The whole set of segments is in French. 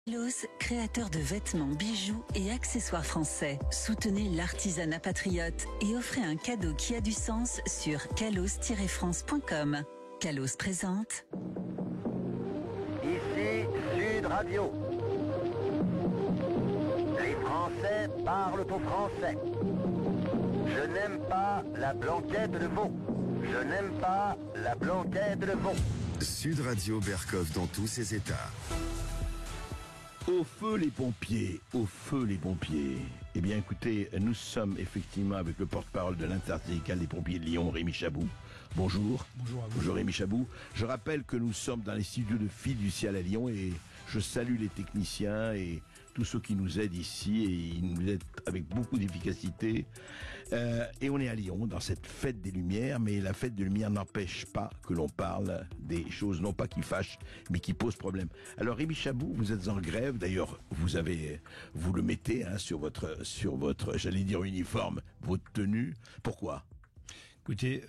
Kalos, créateur de vêtements, bijoux et accessoires français. Soutenez l'artisanat patriote et offrez un cadeau qui a du sens sur kalos-france.com. Kalos présente. Ici Sud Radio. Les Français parlent au français. Je n'aime pas la blanquette de veau. Je n'aime pas la blanquette de veau. Sud Radio Berkov dans tous ses états. Au feu les pompiers, au feu les pompiers. Eh bien écoutez, nous sommes effectivement avec le porte-parole de l'intersyndicale des pompiers de Lyon, Rémi Chabou. Bonjour. Bonjour à vous. Bonjour Rémi Chabou. Je rappelle que nous sommes dans les studios de Fiducial à Lyon et je salue les techniciens et tous ceux qui nous aident ici et ils nous aident avec beaucoup d'efficacité. Et on est à Lyon dans cette fête des Lumières, mais la fête des Lumières n'empêche pas que l'on parle des choses non pas qui fâchent, mais qui posent problème. Alors Rémi Chabou, vous êtes en grève. D'ailleurs, vous le mettez sur votre, j'allais dire uniforme, votre tenue. Pourquoi ? Écoutez,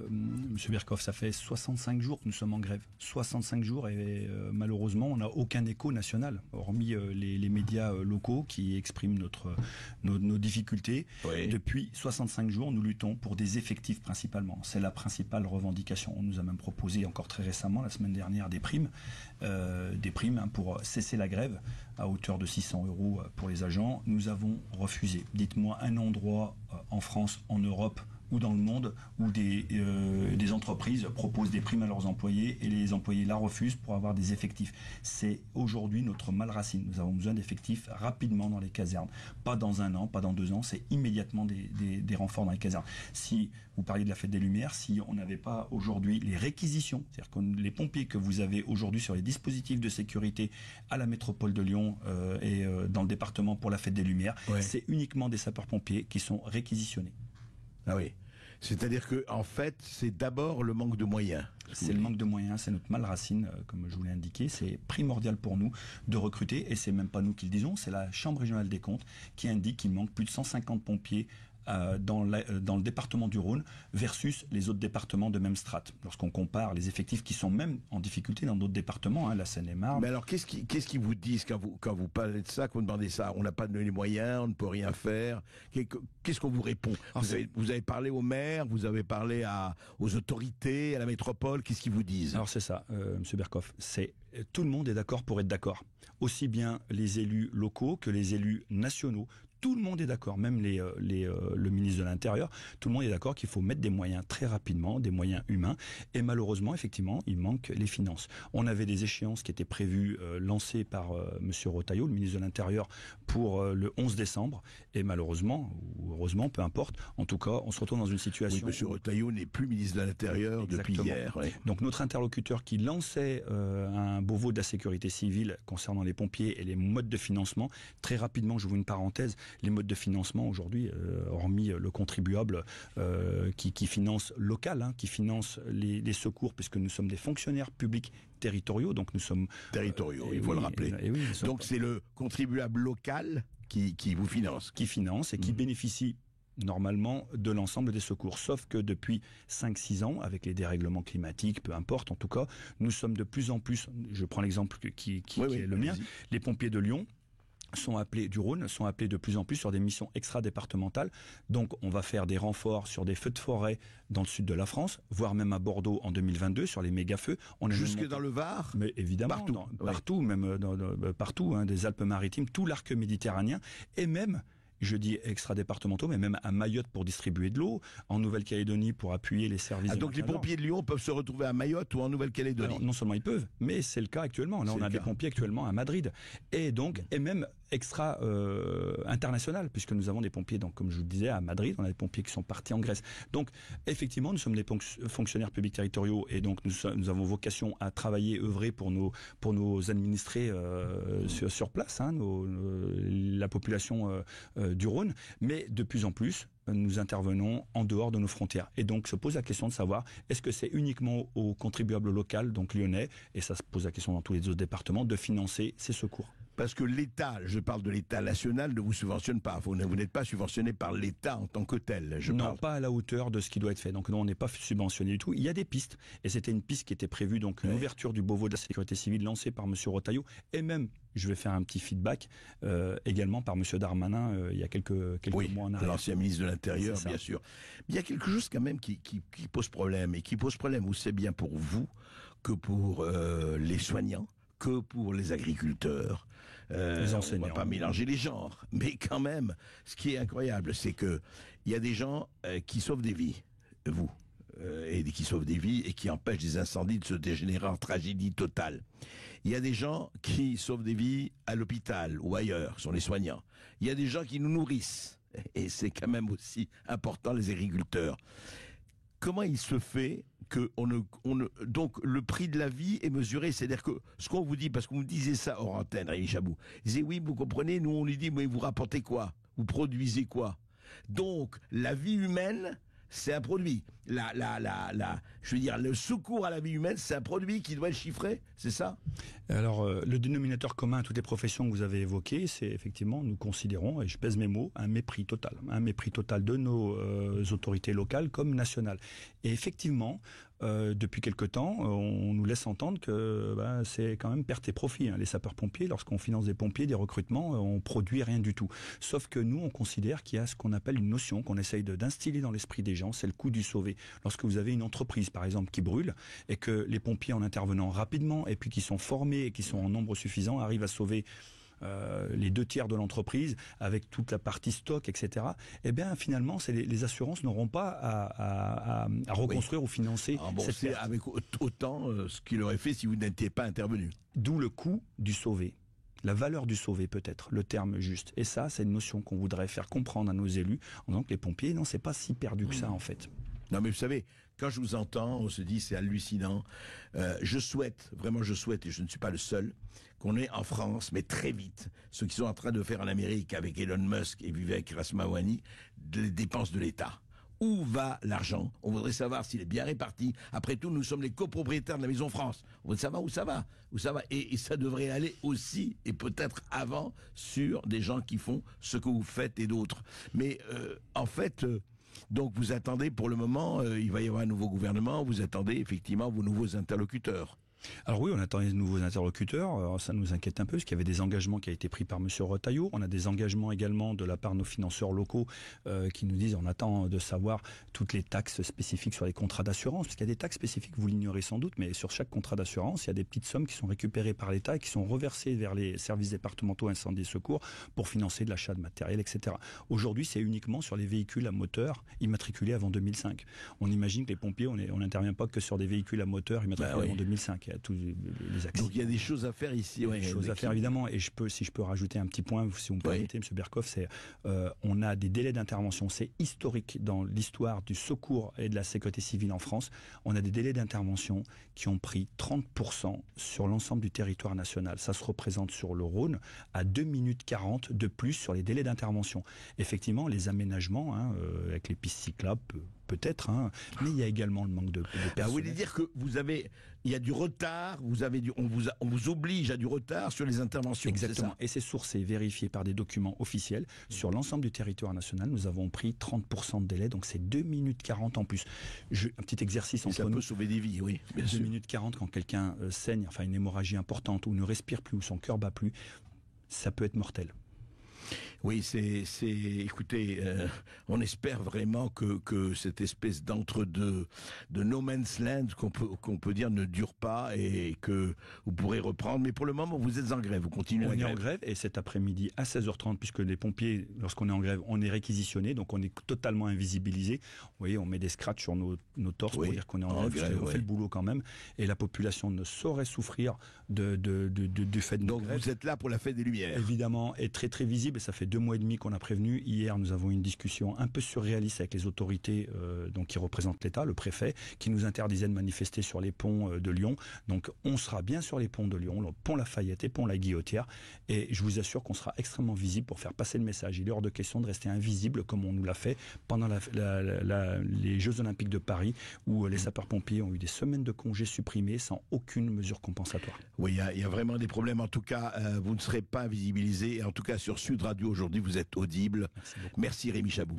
Monsieur Berkov, ça fait 65 jours que nous sommes en grève. 65 jours et malheureusement, on n'a aucun écho national, hormis les médias locaux qui expriment nos difficultés. Oui. Depuis 65 jours, nous luttons pour des effectifs principalement. C'est la principale revendication. On nous a même proposé encore très récemment, la semaine dernière, des primes pour cesser la grève à hauteur de 600 € pour les agents. Nous avons refusé. Dites-moi un endroit en France, en Europe, ou dans le monde où des entreprises proposent des primes à leurs employés et les employés la refusent pour avoir des effectifs. C'est aujourd'hui notre mal racine. Nous avons besoin d'effectifs rapidement dans les casernes. Pas dans 1 an, pas dans 2 ans, c'est immédiatement des renforts dans les casernes. Si vous parliez de la fête des Lumières, si on n'avait pas aujourd'hui les réquisitions, c'est-à-dire que les pompiers que vous avez aujourd'hui sur les dispositifs de sécurité à la métropole de Lyon et dans le département pour la fête des Lumières, ouais. C'est uniquement des sapeurs-pompiers qui sont réquisitionnés. Ah oui. C'est-à-dire que, en fait, c'est d'abord le manque de moyens. C'est le manque de moyens, c'est notre mal racine, comme je vous l'ai indiqué. C'est primordial pour nous de recruter, et c'est même pas nous qui le disons, c'est la Chambre régionale des comptes qui indique qu'il manque plus de 150 pompiers dans le département du Rhône versus les autres départements de même strate. Lorsqu'on compare les effectifs qui sont même en difficulté dans d'autres départements, la Seine-et-Marne. Mais alors, qu'est-ce qu'ils vous disent quand vous parlez de ça, quand vous demandez ça ? On n'a pas les moyens, on ne peut rien faire. Qu'est-ce qu'on vous répond ? Vous avez parlé aux maires, vous avez parlé aux autorités, à la métropole. Qu'est-ce qu'ils vous disent ? Alors c'est ça, Monsieur Berkov. Tout le monde est d'accord pour être d'accord. Aussi bien les élus locaux que les élus nationaux. Tout le monde est d'accord, même le ministre de l'Intérieur, tout le monde est d'accord qu'il faut mettre des moyens très rapidement, des moyens humains. Et malheureusement, effectivement, il manque les finances. On avait des échéances qui étaient prévues, lancées par Monsieur Retailleau, le ministre de l'Intérieur, pour le 11 décembre. Et malheureusement, ou heureusement, peu importe, en tout cas, on se retrouve dans une situation... Oui, Monsieur Retailleau n'est plus ministre de l'Intérieur depuis hier. Oui. Donc notre interlocuteur qui lançait un Beauvau de la sécurité civile concernant les pompiers et les modes de financement, très rapidement, je vous une parenthèse, les modes de financement aujourd'hui, hormis le contribuable qui finance local, qui finance les secours, puisque nous sommes des fonctionnaires publics territoriaux, donc nous sommes... Territoriaux, il faut le rappeler. Donc c'est le contribuable local qui vous finance. Qui finance et qui bénéficie normalement de l'ensemble des secours. Sauf que depuis 5-6 ans, avec les dérèglements climatiques, peu importe, en tout cas, nous sommes de plus en plus, je prends l'exemple qui est le mien, les pompiers de Lyon, du Rhône sont appelés de plus en plus sur des missions extra-départementales. Donc, on va faire des renforts sur des feux de forêt dans le sud de la France, voire même à Bordeaux en 2022 sur les méga-feux. Jusque dans le Var ? Mais évidemment, partout, même partout, des Alpes-Maritimes, tout l'arc méditerranéen, et même... Je dis extra-départementaux, mais même à Mayotte pour distribuer de l'eau, en Nouvelle-Calédonie pour appuyer les services. Donc les pompiers de Lyon peuvent se retrouver à Mayotte ou en Nouvelle-Calédonie ? Alors, non seulement ils peuvent, mais c'est le cas actuellement. Là, on a des pompiers actuellement à Madrid. Et donc, et même international, puisque nous avons des pompiers, donc, comme je vous le disais, à Madrid, on a des pompiers qui sont partis en Grèce. Donc, effectivement, nous sommes des fonctionnaires publics territoriaux et donc nous avons vocation à travailler, œuvrer pour nos administrés sur place, la population du Rhône, mais de plus en plus, nous intervenons en dehors de nos frontières. Et donc se pose la question de savoir, est-ce que c'est uniquement au contribuable local, donc lyonnais, et ça se pose la question dans tous les autres départements, de financer ces secours ? Parce que l'État, je parle de l'État national, ne vous subventionne pas. Vous n'êtes pas subventionné par l'État en tant que tel. Non, pas à la hauteur de ce qui doit être fait. Donc non, on n'est pas subventionné du tout. Il y a des pistes. Et c'était une piste qui était prévue, donc une ouverture du Beauvau de la sécurité civile lancée par M. Retailleau. Et même, je vais faire un petit feedback, également par M. Darmanin il y a quelques mois en arrière. L'ancien ministre de l'Intérieur, bien sûr. Mais il y a quelque chose quand même qui pose problème. Et qui pose problème aussi bien pour vous que pour les soignants, que pour les agriculteurs. Les enseignants. On ne va pas mélanger les genres. Mais quand même, ce qui est incroyable, c'est que il y a des gens qui sauvent des vies, et qui sauvent des vies et qui empêchent des incendies de se dégénérer en tragédie totale. Il y a des gens qui sauvent des vies à l'hôpital ou ailleurs, sont les soignants. Il y a des gens qui nous nourrissent, et c'est quand même aussi important, les agriculteurs. Comment il se fait que donc le prix de la vie est mesuré, c'est-à-dire que ce qu'on vous dit, parce qu'on vous disait ça hors antenne, Rémi Chabou, il disait oui, vous comprenez, nous on lui dit mais vous rapportez quoi, vous produisez quoi. Donc la vie humaine, c'est un produit. Je veux dire, le secours à la vie humaine, c'est un produit qui doit être chiffré, c'est ça? Alors, le dénominateur commun à toutes les professions que vous avez évoquées, c'est effectivement, nous considérons, et je pèse mes mots, un mépris total de nos autorités locales comme nationales. Et effectivement, depuis quelque temps, on nous laisse entendre que c'est quand même perte et profit. Hein. Les sapeurs-pompiers, lorsqu'on finance des pompiers, des recrutements, on produit rien du tout. Sauf que nous, on considère qu'il y a ce qu'on appelle une notion qu'on essaye d'instiller dans l'esprit des gens, c'est le coût du sauvé. Lorsque vous avez une entreprise, par exemple, qui brûle, et que les pompiers, en intervenant rapidement, et puis qui sont formés et qui sont en nombre suffisant, arrivent à sauver les 2/3 de l'entreprise avec toute la partie stock, etc. Eh bien, finalement, les assurances n'auront pas à reconstruire ou financer cette perte. Avec autant ce qu'il aurait fait si vous n'étiez pas intervenu. D'où le coût du sauvé. La valeur du sauvé, peut-être, le terme juste. Et ça, c'est une notion qu'on voudrait faire comprendre à nos élus, en disant que les pompiers, non, c'est pas si perdu que ça, en fait. Non, mais vous savez, quand je vous entends, on se dit c'est hallucinant. Je souhaite, et je ne suis pas le seul, qu'on ait en France, mais très vite, ce qu'ils sont en train de faire en Amérique avec Elon Musk et Vivek Ramaswamy, des dépenses de l'État. Où va l'argent? On voudrait savoir s'il est bien réparti. Après tout, nous sommes les copropriétaires de la Maison France. On voudrait savoir où ça va. Et ça devrait aller aussi, et peut-être avant, sur des gens qui font ce que vous faites et d'autres. Mais en fait... donc vous attendez pour le moment, il va y avoir un nouveau gouvernement, vous attendez effectivement vos nouveaux interlocuteurs. Alors oui, on attend les nouveaux interlocuteurs. Alors ça nous inquiète un peu, parce qu'il y avait des engagements qui ont été pris par M. Retailleau. On a des engagements également de la part de nos financeurs locaux qui nous disent on attend de savoir toutes les taxes spécifiques sur les contrats d'assurance. Parce qu'il y a des taxes spécifiques, vous l'ignorez sans doute, mais sur chaque contrat d'assurance, il y a des petites sommes qui sont récupérées par l'État et qui sont reversées vers les services départementaux incendie et secours pour financer de l'achat de matériel, etc. Aujourd'hui, c'est uniquement sur les véhicules à moteur immatriculés avant 2005. On imagine que les pompiers, on n'intervient pas que sur des véhicules à moteur immatriculés avant 2005. À tous les accidents. Donc il y a des choses à faire ici. Il y a des choses à faire évidemment, et si je peux rajouter un petit point, si vous me permettez, M. Berkoff, c'est on a des délais d'intervention, c'est historique dans l'histoire du secours et de la sécurité civile en France. On a des délais d'intervention qui ont pris 30% sur l'ensemble du territoire national. Ça se représente sur le Rhône à 2 minutes 40 de plus sur les délais d'intervention. Effectivement, les aménagements avec les pistes cyclables, peut-être, mais il y a également le manque de personnel. Vous voulez dire que il y a du retard, on vous oblige à du retard sur les interventions. Exactement, et c'est sourcé, vérifié par des documents officiels. Sur l'ensemble du territoire national, nous avons pris 30% de délai, donc c'est 2 minutes 40 en plus. Un petit exercice entre nous. Ça peut sauver des vies, oui. 2 minutes 40 quand quelqu'un saigne, enfin une hémorragie importante, ou ne respire plus, ou son cœur bat plus, ça peut être mortel. Oui, écoutez, on espère vraiment que cette espèce d'entre-deux, de no man's land qu'on peut dire ne dure pas et que vous pourrez reprendre. Mais pour le moment, vous êtes en grève, vous continuez la grève. On est en grève, et cet après-midi à 16h30, puisque les pompiers, lorsqu'on est en grève, on est réquisitionnés, donc on est totalement invisibilisé. Vous voyez, on met des scratchs sur nos torses pour dire qu'on est en grève, on fait le boulot quand même, et la population ne saurait souffrir du fait de nos grèves. Donc vous êtes là pour la fête des Lumières. Évidemment, et très très visible, et ça fait 2 mois et demi qu'on a prévenu. Hier, nous avons eu une discussion un peu surréaliste avec les autorités donc qui représentent l'État, le préfet, qui nous interdisait de manifester sur les ponts de Lyon. Donc on sera bien sur les ponts de Lyon, le pont Lafayette et pont La Guillotière. Et je vous assure qu'on sera extrêmement visible pour faire passer le message. Il est hors de question de rester invisible comme on nous l'a fait pendant les Jeux Olympiques de Paris, où les sapeurs-pompiers ont eu des semaines de congés supprimés sans aucune mesure compensatoire. Oui, il y a vraiment des problèmes. En tout cas, vous ne serez pas visibilisé. En tout cas, sur Sud Radio aujourd'hui, vous êtes audible. Merci beaucoup. Merci Rémi Chabou.